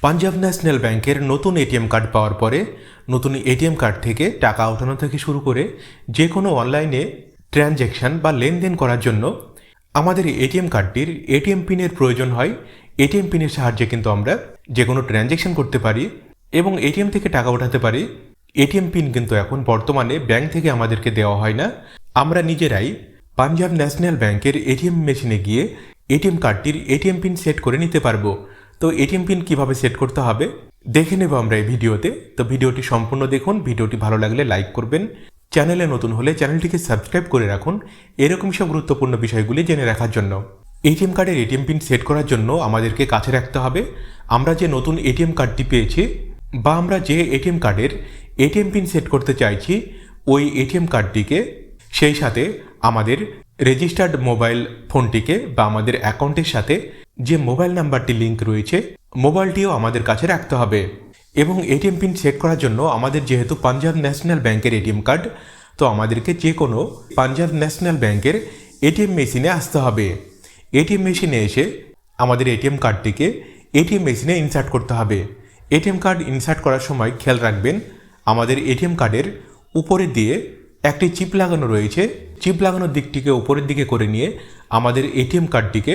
Punjab national ব্যাংকের নতুন ATM card পাওয়ার পরে নতুন এটিএম কার্ড থেকে টাকা ওঠানো থেকে শুরু করে যে কোনো অনলাইনে ট্রানজ্যাকশান বা লেনদেন করার জন্য আমাদের এটিএম কার্ডটির এটিএম পিনের প্রয়োজন হয়। এটিএম পিনের সাহায্যে কিন্তু আমরা যে কোনো ট্রানজ্যাকশান করতে পারি এবং এটিএম থেকে টাকা ওঠাতে পারি। এটিএম পিন কিন্তু এখন বর্তমানে ব্যাংক থেকে আমাদেরকে দেওয়া হয় না, আমরা নিজেরাই পাঞ্জাব ন্যাশনাল ব্যাংকের এটিএম মেশিনে গিয়ে এটিএম কার্ডটির এটিএম পিন সেট করে নিতে পারবো। তো এটিএম পিন কিভাবে সেট করতে হবে দেখে নেব আমরা এই ভিডিওতে। তো ভিডিওটি সম্পূর্ণ দেখুন, ভিডিওটি ভালো লাগলে লাইক করবেন, চ্যানেলে নতুন হলে চ্যানেলটিকে সাবস্ক্রাইব করে রাখুন এরকম সব গুরুত্বপূর্ণ বিষয়গুলি জেনে রাখার জন্য। এটিএম কার্ডের এটিএম পিন সেট করার জন্য আমাদেরকে কাছে রাখতে হবে আমরা যে নতুন এটিএম কার্ডটি পেয়েছি বা আমরা যে এটিএম কার্ডের এটিএম পিন সেট করতে চাইছি ওই এটিএম কার্ডটিকে, সেই সাথে আমাদের রেজিস্টার্ড মোবাইল ফোনটিকে বা আমাদের অ্যাকাউন্টের সাথে যে মোবাইল নাম্বারটি লিঙ্ক রয়েছে মোবাইলটিও আমাদের কাছে রাখতে হবে। এবং এটিএম পিন সেট করার জন্য আমাদের যেহেতু পাঞ্জাব ন্যাশনাল ব্যাংকের এটিএম কার্ড, তো আমাদেরকে যে কোনো পাঞ্জাব ন্যাশনাল ব্যাংকের এটিএম মেশিনে আসতে হবে। এটিএম মেশিনে এসে আমাদের এটিএম কার্ডটিকে এটিএম মেশিনে ইনসার্ট করতে হবে। এটিএম কার্ড ইনসার্ট করার সময় খেয়াল রাখবেন আমাদের এটিএম কার্ডের উপরের দিয়ে একটি চিপ লাগানো রয়েছে, চিপ লাগানোর দিকটিকে উপরের দিকে করে নিয়ে আমাদের এটিএম কার্ডটিকে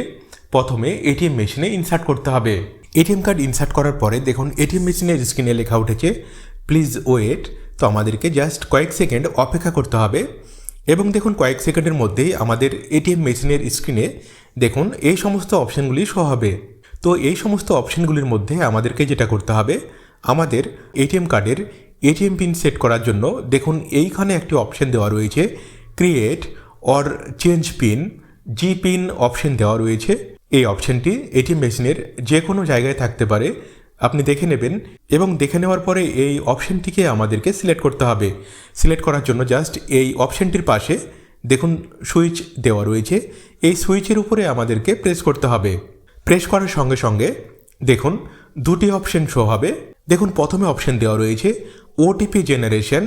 প্রথমে এটিএম মেশিনে ইনসার্ট করতে হবে। এটিএম কার্ড ইনসার্ট করার পরে দেখুন এটিএম মেশিনের স্ক্রিনে লেখা উঠেছে প্লিজ ওয়েট। তো আমাদেরকে জাস্ট কয়েক সেকেন্ড অপেক্ষা করতে হবে এবং দেখুন কয়েক সেকেন্ডের মধ্যেই আমাদের এটিএম মেশিনের স্ক্রিনে দেখুন এই সমস্ত অপশানগুলি শো হবে। তো এই সমস্ত অপশানগুলির মধ্যে আমাদেরকে যেটা করতে হবে, আমাদের এটিএম কার্ডের এটিএম পিন সেট করার জন্য দেখুন এইখানে একটি অপশান দেওয়া রয়েছে create or change pin, G pin option দেওয়া রয়েছে। এই অপশানটি এটিএম মেশিনের যে কোনো জায়গায় থাকতে পারে, আপনি দেখে নেবেন এবং দেখে নেওয়ার পরে এই অপশানটিকে আমাদেরকে সিলেক্ট করতে হবে। সিলেক্ট করার জন্য জাস্ট এই অপশানটির পাশে দেখুন সুইচ দেওয়া রয়েছে, এই সুইচের উপরে আমাদেরকে প্রেস করতে হবে। প্রেস করার সঙ্গে সঙ্গে দেখুন দুটি অপশান শো হবে। দেখুন প্রথমে অপশান দেওয়া রয়েছে ওটিপি জেনারেশন।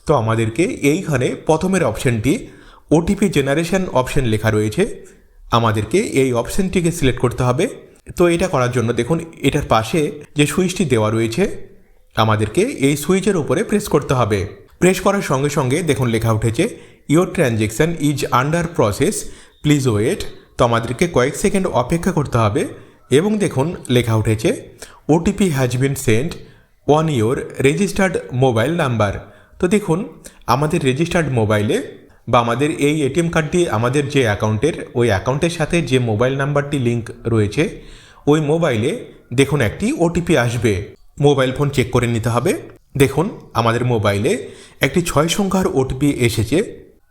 তো আমাদেরকে এইখানে প্রথমের অপশানটি ওটিপি জেনারেশন অপশান লেখা রয়েছে, আমাদেরকে এই অপশানটিকে সিলেক্ট করতে হবে। তো এটা করার জন্য দেখুন এটার পাশে যে সুইচটি দেওয়া রয়েছে আমাদেরকে এই সুইচের উপরে প্রেস করতে হবে। প্রেস করার সঙ্গে সঙ্গে দেখুন লেখা উঠেছে your transaction is under process, please wait. তো আমাদেরকে কয়েক সেকেন্ড অপেক্ষা করতে হবে এবং দেখুন লেখা উঠেছে OTP has been send on your registered mobile number. তো দেখুন আমাদের রেজিস্টার্ড মোবাইলে বা আমাদের এই এটিএম কার্ডটি আমাদের যে অ্যাকাউন্টের ওই অ্যাকাউন্টের সাথে যে মোবাইল নাম্বারটি লিঙ্ক রয়েছে ওই মোবাইলে দেখুন একটি ওটিপি আসবে। মোবাইল ফোন চেক করে নিতে হবে। দেখুন আমাদের মোবাইলে একটি 6 সংখ্যার ওটিপি এসেছে।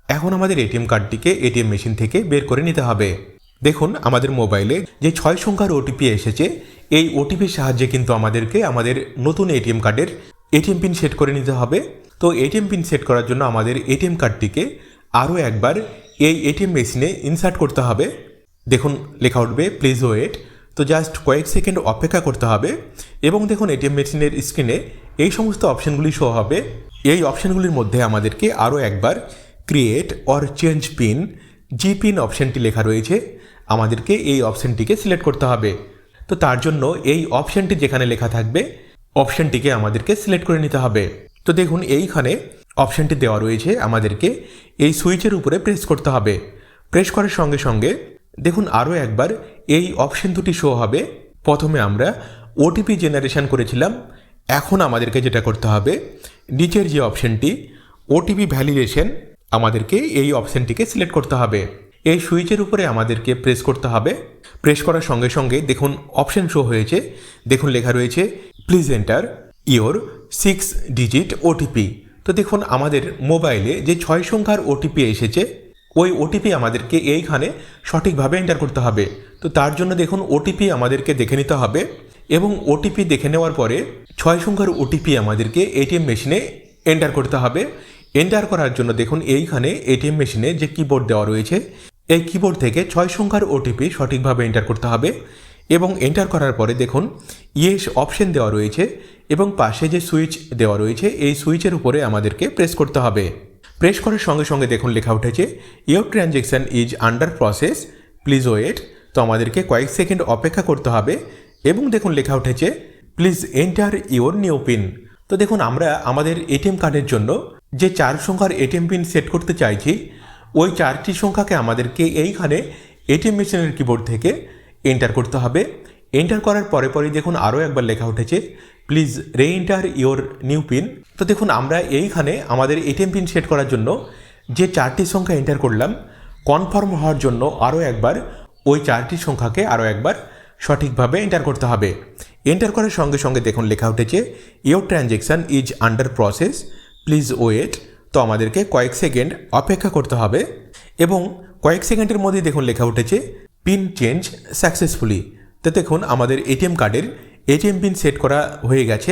এখন আমাদের এটিএম কার্ডটিকে এটিএম মেশিন থেকে বের করে নিতে হবে। দেখুন আমাদের মোবাইলে যে 6 সংখ্যার ওটিপি এসেছে এই ওটিপির সাহায্যে কিন্তু আমাদেরকে আমাদের নতুন এটিএম কার্ডের এটিএম পিন সেট করে নিতে হবে। তো এটিএম পিন সেট করার জন্য আমাদের এটিএম কার্ডটিকে আরও একবার এই এটিএম মেশিনে ইনসার্ট করতে হবে। দেখুন লেখা উঠবে প্লিজ ওয়েট। তো জাস্ট কয়েক সেকেন্ড অপেক্ষা করতে হবে এবং দেখুন এটিএম মেশিনের স্ক্রিনে এই সমস্ত অপশানগুলি শো হবে। এই অপশানগুলির মধ্যে আমাদেরকে আরও একবার create or change pin, G pin অপশানটি লেখা রয়েছে, আমাদেরকে এই অপশানটিকে সিলেক্ট করতে হবে। তো তার জন্য এই অপশানটি যেখানে লেখা থাকবে অপশানটিকে আমাদেরকে সিলেক্ট করে নিতে হবে। তো দেখুন এইখানে অপশানটি দেওয়া রয়েছে, আমাদেরকে এই সুইচের উপরে প্রেস করতে হবে। প্রেস করার সঙ্গে সঙ্গে দেখুন আরও একবার এই অপশান দুটি শো হবে। প্রথমে আমরা ওটিপি জেনারেশন করেছিলাম, এখন আমাদেরকে যেটা করতে হবে নিচের যে অপশানটি ওটিপি ভ্যালিডেশন, আমাদেরকে এই অপশানটিকে সিলেক্ট করতে হবে। এই সুইচের উপরে আমাদেরকে প্রেস করতে হবে। প্রেস করার সঙ্গে সঙ্গে দেখুন অপশান শো হয়েছে, দেখুন লেখা রয়েছে please enter your 6 digit OTP. তো দেখুন আমাদের মোবাইলে যে 6 সংখ্যার ওটিপি এসেছে ওই ওটিপি আমাদেরকে এইখানে সঠিকভাবে এন্টার করতে হবে। তো তার জন্য দেখুন ওটিপি আমাদেরকে দেখে নিতে হবে এবং ওটিপি দেখে নেওয়ার পরে 6 সংখ্যার ওটিপি আমাদেরকে এটিএম মেশিনে এন্টার করতে হবে। এন্টার করার জন্য দেখুন এইখানে এটিএম মেশিনে যে কিবোর্ড দেওয়া রয়েছে এই কিবোর্ড থেকে 6 সংখ্যার ওটিপি সঠিকভাবে এন্টার করতে হবে এবং এন্টার করার পরে দেখুন ইয়েস অপশন দেওয়া রয়েছে এবং পাশে যে সুইচ দেওয়া রয়েছে এই সুইচের উপরে আমাদেরকে প্রেস করতে হবে। প্রেস করার সঙ্গে সঙ্গে দেখুন লেখা উঠেছে your transaction is under process, please wait. তো আমাদেরকে কয়েক সেকেন্ড অপেক্ষা করতে হবে এবং দেখুন লেখা উঠেছে please enter your new pin. তো দেখুন আমরা আমাদের এটিএম কার্ডের জন্য যে 4 সংখ্যার এটিএম পিন সেট করতে চাইছি, ওই 4টি সংখ্যাকে আমাদেরকে এইখানে এটিএম মেশিনের কিবোর্ড থেকে এন্টার করতে হবে। এন্টার করার পরে পরেই দেখুন আরও একবার লেখা উঠেছে প্লিজ রে এন্টার ইওর নিউ পিন। তো দেখুন আমরা এইখানে আমাদের এটিএম পিন সেট করার জন্য যে 4টি সংখ্যা এন্টার করলাম, কনফার্ম হওয়ার জন্য আরও একবার ওই 4টি সংখ্যাকে আরও একবার সঠিকভাবে এন্টার করতে হবে। এন্টার করার সঙ্গে সঙ্গে দেখুন লেখা উঠেছে your transaction is under process, please wait. তো আমাদেরকে কয়েক সেকেন্ড অপেক্ষা করতে হবে এবং কয়েক সেকেন্ডের মধ্যে দেখুন লেখা উঠেছে পিন চেঞ্জ সাকসেসফুলি। তো দেখুন আমাদের এটিএম কার্ডের এটিএম পিন সেট করা হয়ে গেছে।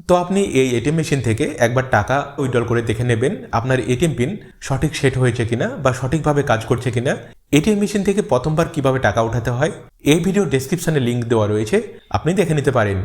তো আপনি এই এটিএম মেশিন থেকে একবার টাকা উইথড্রল করে দেখে নেবেন আপনার এটিএম পিন সঠিক সেট হয়েছে কিনা বা সঠিকভাবে কাজ করছে কিনা। এটিএম মেশিন থেকে প্রথমবার কিভাবে টাকা উঠাতে হয় এই ভিডিও ডেসক্রিপশনে লিঙ্ক দেওয়া রয়েছে, আপনি দেখে নিতে পারেন।